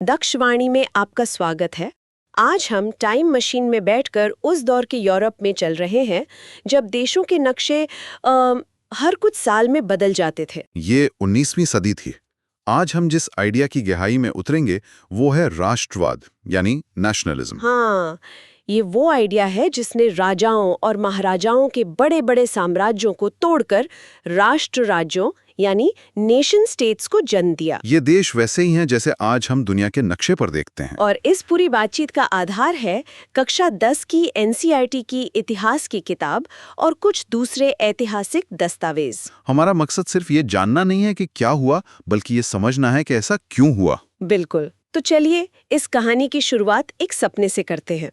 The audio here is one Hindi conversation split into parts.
दक्षवाणी में आपका स्वागत है। आज हम टाइम मशीन में बैठकर उस दौर के यूरोप में चल रहे हैं जब देशों के नक्शे हर कुछ साल में बदल जाते थे। ये 19वीं सदी थी। आज हम जिस आइडिया की गहराई में उतरेंगे वो है राष्ट्रवाद यानी नेशनलिज्म। हाँ, ये वो आइडिया है जिसने राजाओं और महाराजाओं के बड़े बड़े साम्राज्यों को तोड़कर राष्ट्र राज्यों यानी नेशन स्टेट्स को जन्म दिया। ये देश वैसे ही हैं जैसे आज हम दुनिया के नक्शे पर देखते हैं। और इस पूरी बातचीत का आधार है कक्षा 10 की एनसीईआरटी की इतिहास की किताब और कुछ दूसरे ऐतिहासिक दस्तावेज। हमारा मकसद सिर्फ ये जानना नहीं है कि क्या हुआ, बल्कि ये समझना है कि ऐसा क्यों हुआ। बिल्कुल। तो चलिए इस कहानी की शुरुआत एक सपने से करते हैं।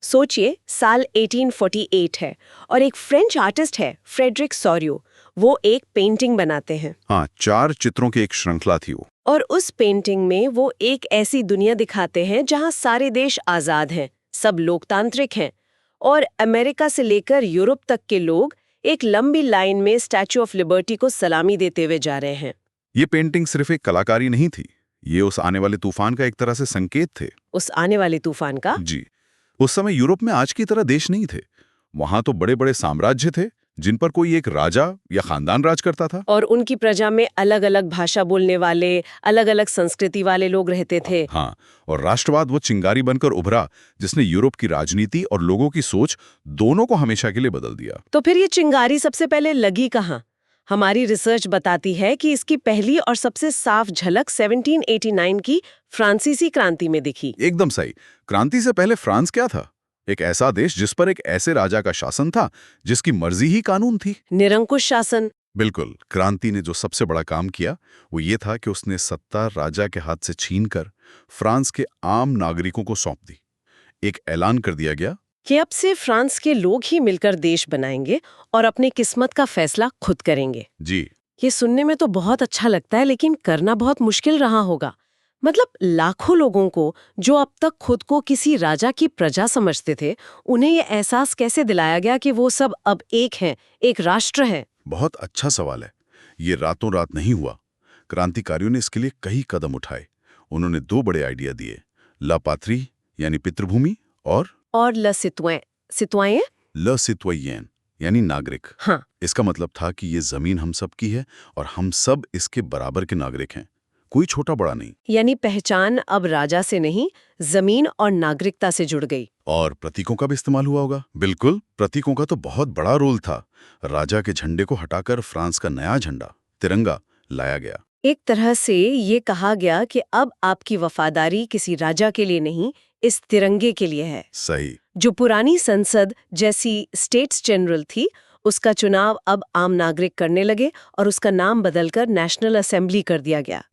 सोचिए, साल 1848 है और एक फ्रेंच आर्टिस्ट है फ्रेडरिक सोरियो। वो एक पेंटिंग बनाते हैं। हाँ, 4 चित्रों की एक श्रृंखला थी वो। और उस पेंटिंग में वो एक ऐसी दुनिया दिखाते हैं जहां सारे देश आजाद हैं, सब लोकतांत्रिक हैं और अमेरिका से लेकर यूरोप तक के लोग एक लंबी लाइन में स्टैच्यू ऑफ लिबर्टी को सलामी देते हुए जा रहे हैं। ये पेंटिंग सिर्फ एक कलाकारी नहीं थी, ये उस आने वाले तूफान का एक तरह से संकेत थे। उस आने वाले तूफान का? जी। उस समय यूरोप में आज की तरह देश नहीं थे। वहां तो बड़े बड़े साम्राज्य थे जिन पर कोई एक राजा या खानदान राज करता था। और उनकी प्रजा में अलग अलग भाषा बोलने वाले, अलग अलग संस्कृति वाले लोग रहते थे। हाँ, और राष्ट्रवाद वो चिंगारी बनकर उभरा जिसने यूरोप की राजनीति और लोगों की सोच दोनों को हमेशा के लिए बदल दिया। तो फिर ये चिंगारी सबसे पहले लगी कहाँ? हमारी रिसर्च बताती है कि इसकी पहली और सबसे साफ झलक 1789 की फ्रांसीसी क्रांति में दिखी। एकदम सही। क्रांति से पहले फ्रांस क्या था? एक ऐसा देश जिस पर एक ऐसे राजा का शासन था जिसकी मर्जी ही कानून थी। निरंकुश शासन। बिल्कुल। क्रांति ने जो सबसे बड़ा काम किया वो ये था कि उसने सत्ता राजा के हाथ से छीनकर फ्रांस के आम नागरिकों को सौंप दी। एक ऐलान कर दिया गया कि अब से फ्रांस के लोग ही मिलकर देश बनाएंगे और अपनी किस्मत का फैसला खुद करेंगे। जी। ये सुनने में तो बहुत अच्छा लगता है, लेकिन करना बहुत मुश्किल रहा होगा। मतलब लाखों लोगों को जो अब तक खुद को किसी राजा की प्रजा समझते थे, उन्हें ये एहसास कैसे दिलाया गया कि वो सब अब एक हैं, एक राष्ट्र है? बहुत अच्छा सवाल है। ये रातों रात नहीं हुआ। क्रांतिकारियों ने इसके लिए कई कदम उठाए। उन्होंने 2 बड़े आइडिया दिए, ला पात्री यानी पितृभूमि और ल सितुएं। सितुएं? ल सितुयेन यानी नागरिक। हाँ। इसका मतलब था कि ये जमीन हम सब की है और हम सब इसके बराबर के नागरिक हैं, कोई छोटा बड़ा नहीं। यानी पहचान अब राजा से नहीं, जमीन और नागरिकता से जुड़ गई। और प्रतीकों का भी इस्तेमाल हुआ होगा। बिल्कुल, प्रतीकों का तो बहुत बड़ा रोल था। राजा के झंडे को हटाकर फ्रांस का नया झंडा तिरंगा लाया गया। एक तरह से ये कहा गया कि अब आपकी वफादारी किसी राजा के लिए नहीं, इस तिरंगे के लिए है। सही। जो पुरानी संसद जैसी स्टेट्स जनरल थी, उसका चुनाव अब आम नागरिक करने लगे और उसका नाम बदलकर नेशनल असेंबली कर दिया गया।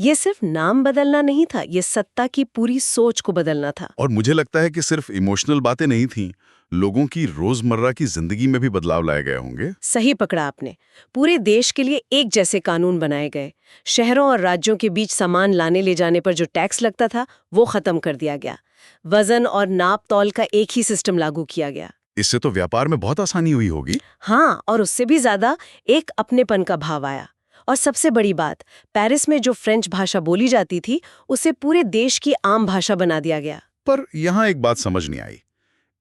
ये सिर्फ नाम बदलना नहीं था, ये सत्ता की पूरी सोच को बदलना था। और मुझे लगता है कि सिर्फ इमोशनल बातें नहीं थीं, लोगों की रोजमर्रा की जिंदगी में भी बदलाव लाए गए होंगे। सही पकड़ा आपने। पूरे देश के लिए एक जैसे कानून बनाए गए। शहरों और राज्यों के बीच सामान लाने ले जाने पर जो टैक्स लगता था, वो खत्म कर दिया गया। वजन और नाप तौल का एक ही सिस्टम लागू किया गया। इससे तो व्यापार में बहुत आसानी हुई होगी। हाँ, और उससे भी ज्यादा एक अपनेपन का भाव आया। और सबसे बड़ी बात, पेरिस में जो फ्रेंच भाषा बोली जाती थी, उसे पूरे देश की आम भाषा बना दिया गया। पर यहाँ एक बात समझ नहीं आई।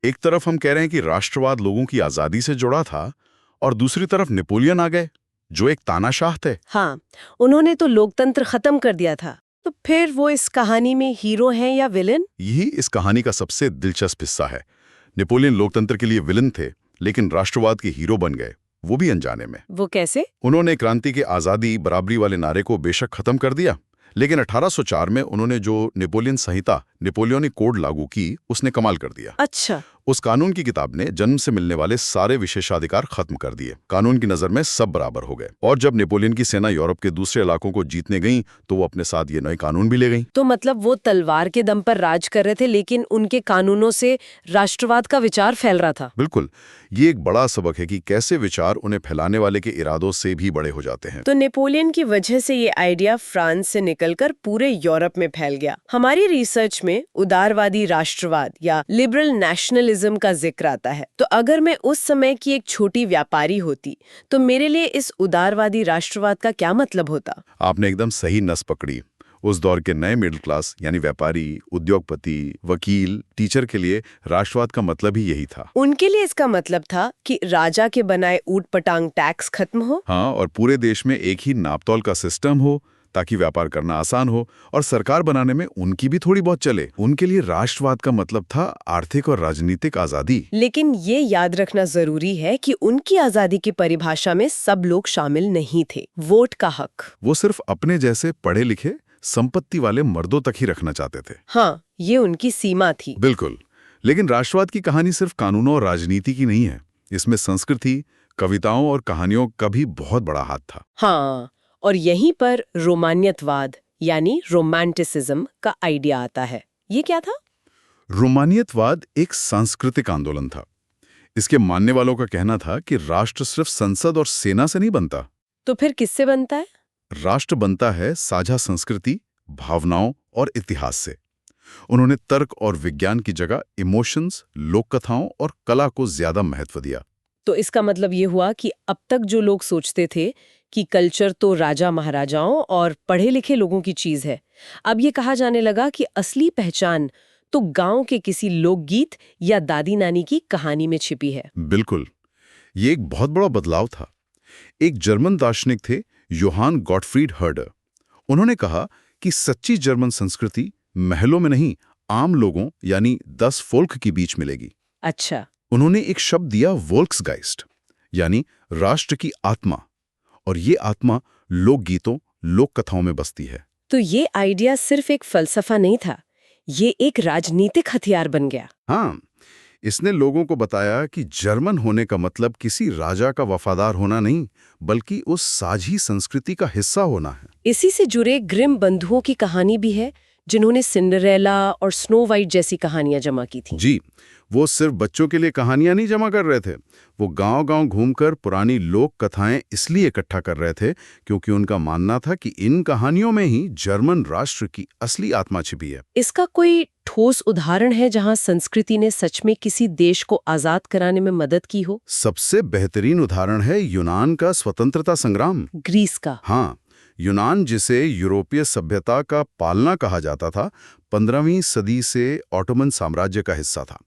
एक तरफ हम कह रहे हैं कि राष्ट्रवाद लोगों की आजादी से जुड़ा था और दूसरी तरफ नेपोलियन आ गए जो एक तानाशाह थे। हाँ, उन्होंने तो लोकतंत्र खत्म कर दिया था। तो फिर वो इस कहानी में हीरो हैं या विलेन? यही इस कहानी का सबसे दिलचस्प हिस्सा है। नेपोलियन लोकतंत्र के लिए विलन थे, लेकिन राष्ट्रवाद के हीरो बन गए, वो भी अनजाने में। वो कैसे? उन्होंने क्रांति के आजादी बराबरी वाले नारे को बेशक खत्म कर दिया, लेकिन 1804 में उन्होंने जो नेपोलियन संहिता नेपोलियनिक कोड लागू की, उसने कमाल कर दिया। अच्छा। उस कानून की किताब ने जन्म से मिलने वाले सारे विशेषाधिकार खत्म कर दिए। कानून की नजर में सब बराबर हो गए। और जब नेपोलियन की सेना यूरोप के दूसरे इलाकों को जीतने गई तो वो अपने साथ ये नए कानून भी ले गई। तो मतलब वो तलवार के दम पर राज कर रहे थे, लेकिन उनके कानूनों से राष्ट्रवाद का विचार फैल रहा था। बिल्कुल। ये एक बड़ा सबक है कि कैसे विचार उन्हें फैलाने वाले के इरादों से भी बड़े हो जाते हैं। तो नेपोलियन की वजह से ये आइडिया फ्रांस से निकलकर पूरे यूरोप में फैल गया। हमारी रिसर्च में उदारवादी राष्ट्रवाद या लिबरल नेशनलिज्म का जिक्र आता है। तो अगर मैं उस समय की एक छोटी व्यापारी होती, तो मेरे लिए इस उदारवादी राष्ट्रवाद का क्या मतलब होता? आपने एकदम सही नस पकड़ी। उस दौर के नए मिडिल क्लास यानी व्यापारी, उद्योगपति, वकील, टीचर के लिए राष्ट्रवाद का मतलब ही यही था। उनके लिए इसका मतलब था कि राजा के बनाए ऊट पटांग टैक्स खत्म हो। हाँ, और पूरे देश में एक ही नापतोल का सिस्टम हो ताकि व्यापार करना आसान हो और सरकार बनाने में उनकी भी थोड़ी बहुत चले। उनके लिए राष्ट्रवाद का मतलब था आर्थिक और राजनीतिक आजादी। लेकिन ये याद रखना जरूरी है कि उनकी आजादी की परिभाषा में सब लोग शामिल नहीं थे। वोट का हक वो सिर्फ अपने जैसे पढ़े लिखे संपत्ति वाले मर्दों तक ही रखना चाहते थे। हाँ, ये उनकी सीमा थी। बिल्कुल। लेकिन राष्ट्रवाद की कहानी सिर्फ कानूनों और राजनीति की नहीं है। इसमें संस्कृति, कविताओं और कहानियों का भी बहुत बड़ा हाथ था। हाँ, और यहीं पर रोमानियतवाद यानी रोमांटिसिज्म का आइडिया आता है। ये क्या था? रोमानियतवाद एक सांस्कृतिक आंदोलन था। इसके मानने वालों का कहना था कि राष्ट्र सिर्फ संसद और सेना से नहीं बनता। तो फिर किससे बनता है? राष्ट्र बनता है साझा संस्कृति, भावनाओं और इतिहास से। उन्होंने तर्क और विज्ञान की जगह इमोशंस, लोक कथाओं और कला को ज्यादा महत्व दिया। तो इसका मतलब ये हुआ कि अब तक जो लोग सोचते थे कि कल्चर तो राजा महाराजाओं और पढ़े लिखे लोगों की चीज है, अब ये कहा जाने लगा कि असली पहचान तो गांव के किसी लोकगीत या दादी नानी की कहानी में छिपी है। बिल्कुल, ये एक बहुत बड़ा बदलाव था। एक जर्मन दार्शनिक थे, योहान गॉटफ्रीड हर्डर। उन्होंने कहा कि सच्ची जर्मन संस्कृति महलों में नहीं, आम लोगों यानी 10 फोल्क के बीच मिलेगी। अच्छा। उन्होंने एक शब्द दिया, वोल्क्सगाइस्ट, यानी राष्ट्र की आत्मा, और ये आत्मा लोकगीतों, लोक कथाओं में बसती है। तो ये आइडिया सिर्फ एक फलसफा नहीं था, ये एक राजनीतिक हथियार बन गया। हाँ, इसने लोगों को बताया कि जर्मन होने का मतलब किसी राजा का वफादार होना नहीं, बल्कि उस साझी संस्कृति का हिस्सा होना है। इसी से जुड़े ग्रिम बंधुओं की कहानी भी है, जिन्होंने सिंड्रेला और स्नो वाइट जैसी कहानियां जमा की थी। जी, वो सिर्फ बच्चों के लिए कहानियां नहीं जमा कर रहे थे। वो गांव-गांव घूमकर पुरानी लोक कथाएं इसलिए इकट्ठा कर रहे थे क्योंकि उनका मानना था कि इन कहानियों में ही जर्मन राष्ट्र की असली आत्मा छिपी है। इसका कोई ठोस उदाहरण है जहां संस्कृति ने सच में किसी देश को आजाद कराने में मदद की हो? सबसे बेहतरीन उदाहरण है यूनान का स्वतंत्रता संग्राम। ग्रीस का। हाँ, यूनान, जिसे यूरोपीय सभ्यता का पालना कहा जाता था, 15वीं सदी से ऑटोमन साम्राज्य का हिस्सा था।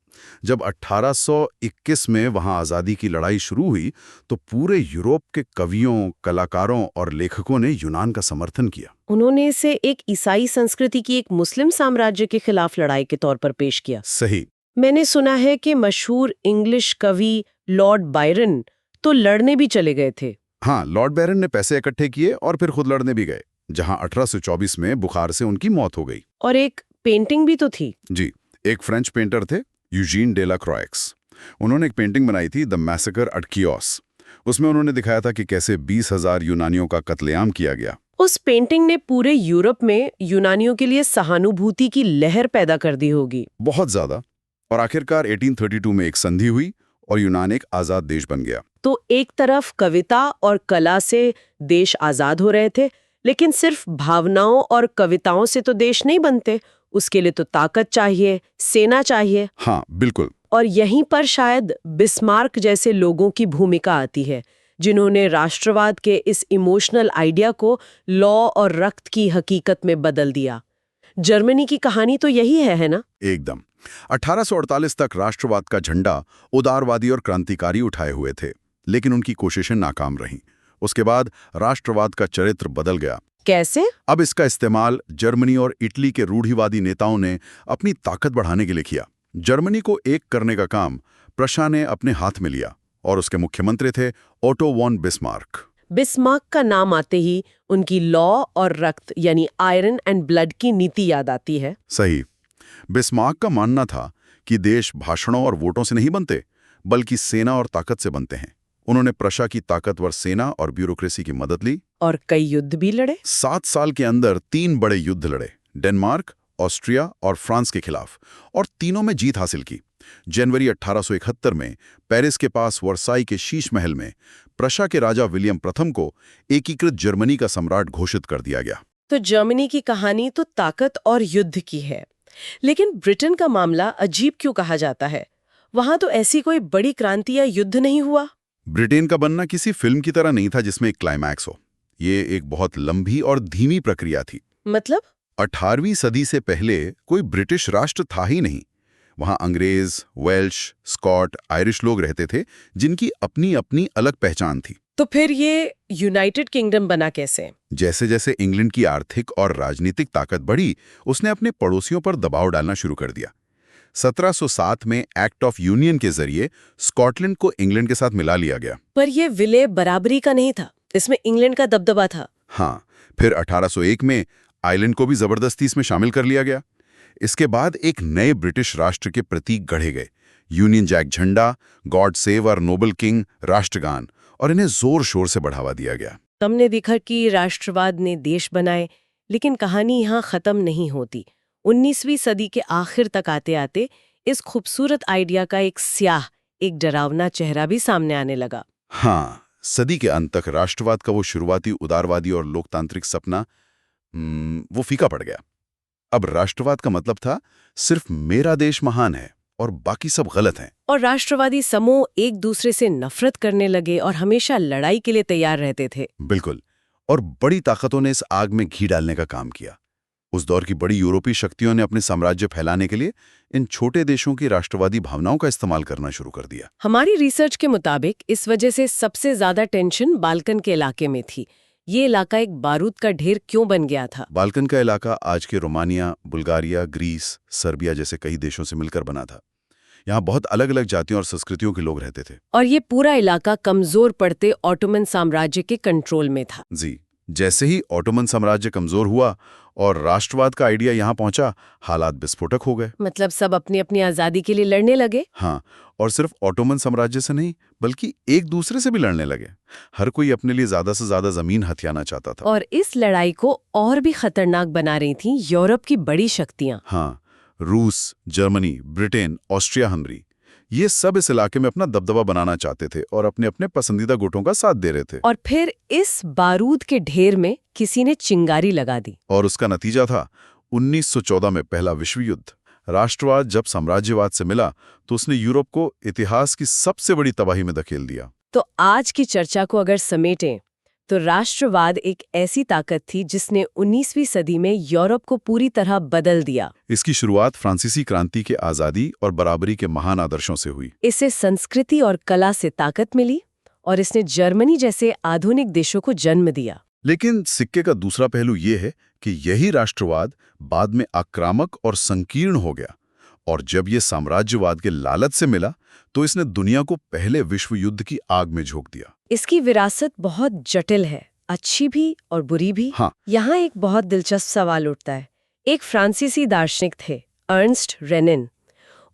जब 1821 में वहां आज़ादी की लड़ाई शुरू हुई तो पूरे यूरोप के कवियों, कलाकारों और लेखकों ने यूनान का समर्थन किया। उन्होंने इसे एक ईसाई संस्कृति की एक मुस्लिम साम्राज्य के खिलाफ लड़ाई के तौर पर पेश किया। सही। मैंने सुना है कि मशहूर इंग्लिश कवि लॉर्ड बायरन तो लड़ने भी चले गए थे। हाँ, लॉर्ड बैरन ने पैसे इकट्ठे किए और फिर खुद लड़ने भी गए, जहां 1824 में बुखार से उनकी मौत हो गई। और एक पेंटिंग भी तो थी। जी, एक फ्रेंच पेंटर थे, यूजीन डेला क्रॉएक्स। उन्होंने एक पेंटिंग बनाई थी, द मैसेकर एट कियोस। उसमें उन्होंने दिखाया था कि कैसे 20,000 यूनानियों का कत्लेआम किया गया। उस पेंटिंग ने पूरे यूरोप में यूनानियों के लिए सहानुभूति की लहर पैदा कर दी होगी। बहुत ज्यादा। और आखिरकार 1832 में एक संधि हुई और यूनान एक आजाद देश बन गया। तो एक तरफ कविता और कला से देश आजाद हो रहे थे, लेकिन सिर्फ भावनाओं और कविताओं से तो देश नहीं बनते, उसके लिए तो ताकत चाहिए, सेना चाहिए। हाँ, बिल्कुल। और यहीं पर शायद बिस्मार्क जैसे लोगों की भूमिका आती है, जिन्होंने राष्ट्रवाद के इस इमोशनल आइडिया को लॉ और रक्त की हकीकत में बदल दिया। जर्मनी की कहानी तो यही है ना? एकदम। 1848 तक राष्ट्रवाद का झंडा उदारवादी और क्रांतिकारी उठाए हुए थे, लेकिन उनकी कोशिशें नाकाम रहीं। उसके बाद राष्ट्रवाद का चरित्र बदल गया। कैसे? अब इसका इस्तेमाल जर्मनी और इटली के रूढ़िवादी नेताओं ने अपनी ताकत बढ़ाने के लिए किया। जर्मनी को एक करने का काम प्रशा ने अपने हाथ में लिया और उसके मुख्यमंत्री थे ओटो वॉन बिस्मार्क। बिस्मार्क का नाम आते ही उनकी लॉ और रक्त यानी आयरन एंड ब्लड की नीति याद आती है। सही। बिस्मार्क का मानना था कि देश भाषणों और वोटों से नहीं बनते, बल्कि सेना और ताकत से बनते हैं। उन्होंने प्रशा की ताकतवर सेना और ब्यूरोक्रेसी की मदद ली और कई युद्ध भी लड़े। 7 साल के अंदर 3 बड़े युद्ध लड़े, डेनमार्क, ऑस्ट्रिया और फ्रांस के खिलाफ, और तीनों में जीत हासिल की। जनवरी 1871 में पेरिस के पास वर्साई के शीश महल में प्रशा के राजा विलियम प्रथम को एकीकृत जर्मनी का सम्राट घोषित कर दिया गया। तो जर्मनी की कहानी तो ताकत और युद्ध की है, लेकिन ब्रिटेन का मामला अजीब क्यों कहा जाता है? वहां तो ऐसी कोई बड़ी क्रांति या युद्ध नहीं हुआ। ब्रिटेन का बनना किसी फिल्म की तरह नहीं था जिसमें एक क्लाइमैक्स हो। ये एक बहुत लंबी और धीमी प्रक्रिया थी। मतलब? 18वीं सदी से पहले कोई ब्रिटिश राष्ट्र था ही नहीं। वहां अंग्रेज, वेल्श, स्कॉट, आयरिश लोग रहते थे जिनकी अपनी अपनी अलग पहचान थी। तो फिर ये यूनाइटेड किंगडम बना कैसे? जैसे जैसे इंग्लैंड की आर्थिक और राजनीतिक ताकत बढ़ी, उसने अपने पड़ोसियों पर दबाव डालना शुरू कर दिया। 1707 में एक्ट ऑफ यूनियन के जरिए स्कॉटलैंड को इंग्लैंड के साथ मिला लिया गया। पर ये विलय बराबरी का नहीं था, इसमें इंग्लैंड का दबदबा था। हाँ, फिर 1801 में आयरलैंड को भी जबरदस्ती इसमें शामिल कर लिया गया। इसके बाद एक नए ब्रिटिश राष्ट्र के प्रतीक गढ़े गए, यूनियन जैक झंडा, God save our noble king, राष्ट्रगान, और इन्हें जोर शोर से बढ़ावा दिया गया। तुमने देखा कि राष्ट्रवाद ने देश बनाए, लेकिन कहानी यहाँ खत्म नहीं होती। 19वीं सदी के आखिर तक आते आते इस खूबसूरत आइडिया का एक स्याह, एक डरावना चेहरा भी सामने आने लगा। हाँ, सदी के अंत तक राष्ट्रवाद का वो शुरुआती उदारवादी और लोकतांत्रिक सपना वो फीका पड़ गया। अब राष्ट्रवाद का मतलब था सिर्फ मेरा देश महान है और बाकी सब गलत हैं। और राष्ट्रवादी समूह एक दूसरे से नफरत करने लगे और हमेशा लड़ाई के लिए तैयार रहते थे। बिल्कुल, और बड़ी ताकतों ने इस आग में घी डालने का काम किया। उस दौर की बड़ी यूरोपीय शक्तियों ने अपने साम्राज्य फैलाने के लिए इन छोटे देशों की राष्ट्रवादी भावनाओं का इस्तेमाल करना शुरू कर दिया। हमारी रिसर्च के मुताबिक इस वजह से सबसे ज्यादा टेंशन बाल्कन के इलाके में थी। ये इलाका एक बारूद का ढेर क्यों बन गया था? बाल्कन का इलाका आज के रोमानिया, बुल्गारिया, ग्रीस, सर्बिया जैसे कई देशों से मिलकर बना था। यहाँ बहुत अलग अलग जातियों और संस्कृतियों के लोग रहते थे। और ये पूरा इलाका कमजोर पड़ते ऑटोमन साम्राज्य के कंट्रोल में था। जी, जैसे ही ऑटोमन साम्राज्य कमजोर हुआ और राष्ट्रवाद का आइडिया यहाँ पहुंचा, हालात विस्फोटक हो गए। मतलब सब अपनी अपनी आजादी के लिए लड़ने लगे। हाँ, और सिर्फ ऑटोमन साम्राज्य से नहीं, बल्कि एक दूसरे से भी लड़ने लगे। हर कोई अपने लिए ज्यादा से ज्यादा जमीन हथियाना चाहता था। और इस लड़ाई को और भी खतरनाक बना रही थी यूरोप की बड़ी शक्तियां। हाँ, रूस, जर्मनी, ब्रिटेन, ऑस्ट्रिया हंगरी, ये सब इस इलाके में अपना दबदबा बनाना चाहते थे और अपने अपने पसंदीदा गुटों का साथ दे रहे थे। और फिर इस बारूद के ढेर में किसी ने चिंगारी लगा दी। और उसका नतीजा था 1914 में पहला विश्व युद्ध। राष्ट्रवाद जब साम्राज्यवाद से मिला तो उसने यूरोप को इतिहास की सबसे बड़ी तबाही में धकेल दिया। तो आज की चर्चा को अगर समेटें तो राष्ट्रवाद एक ऐसी ताकत थी जिसने 19वीं सदी में यूरोप को पूरी तरह बदल दिया। इसकी शुरुआत फ्रांसीसी क्रांति के आज़ादी और बराबरी के महान आदर्शों से हुई। इससे संस्कृति और कला से ताकत मिली और इसने जर्मनी जैसे आधुनिक देशों को जन्म दिया। लेकिन सिक्के का दूसरा पहलू ये है कि यही राष्ट्रवाद बाद में आक्रामक और संकीर्ण हो गया, और जब ये साम्राज्यवाद के लालच से मिला तो इसने दुनिया को पहले विश्व युद्ध की आग में झोंक दिया। इसकी विरासत बहुत जटिल है, अच्छी भी और बुरी भी। हाँ। यहाँ एक बहुत दिलचस्प सवाल उठता है। एक फ्रांसीसी दार्शनिक थे, अर्नस्ट रेनिन।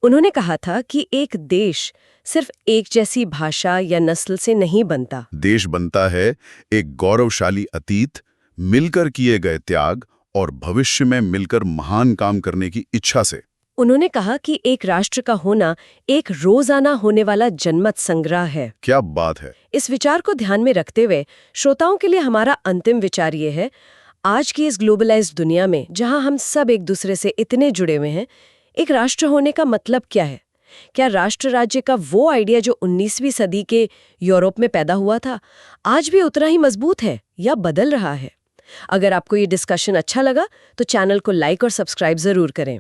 उन्होंने कहा था कि एक देश सिर्फ एक जैसी भाषा या नस्ल से नहीं बनता। देश बनता है एक गौरवशाली अतीत, मिलकर किए गए त्याग और भविष्य में मिलकर महान काम करने की इच्छा से। उन्होंने कहा कि एक राष्ट्र का होना एक रोजाना होने वाला जनमत संग्रह है। क्या बात है! इस विचार को ध्यान में रखते हुए श्रोताओं के लिए हमारा अंतिम विचार ये है, आज की इस ग्लोबलाइज्ड दुनिया में जहां हम सब एक दूसरे से इतने जुड़े हुए हैं, एक राष्ट्र होने का मतलब क्या है? क्या राष्ट्र राज्य का वो आइडिया जो 19वीं सदी के यूरोप में पैदा हुआ था आज भी उतना ही मजबूत है या बदल रहा है? अगर आपको ये डिस्कशन अच्छा लगा तो चैनल को लाइक और सब्सक्राइब जरूर करें।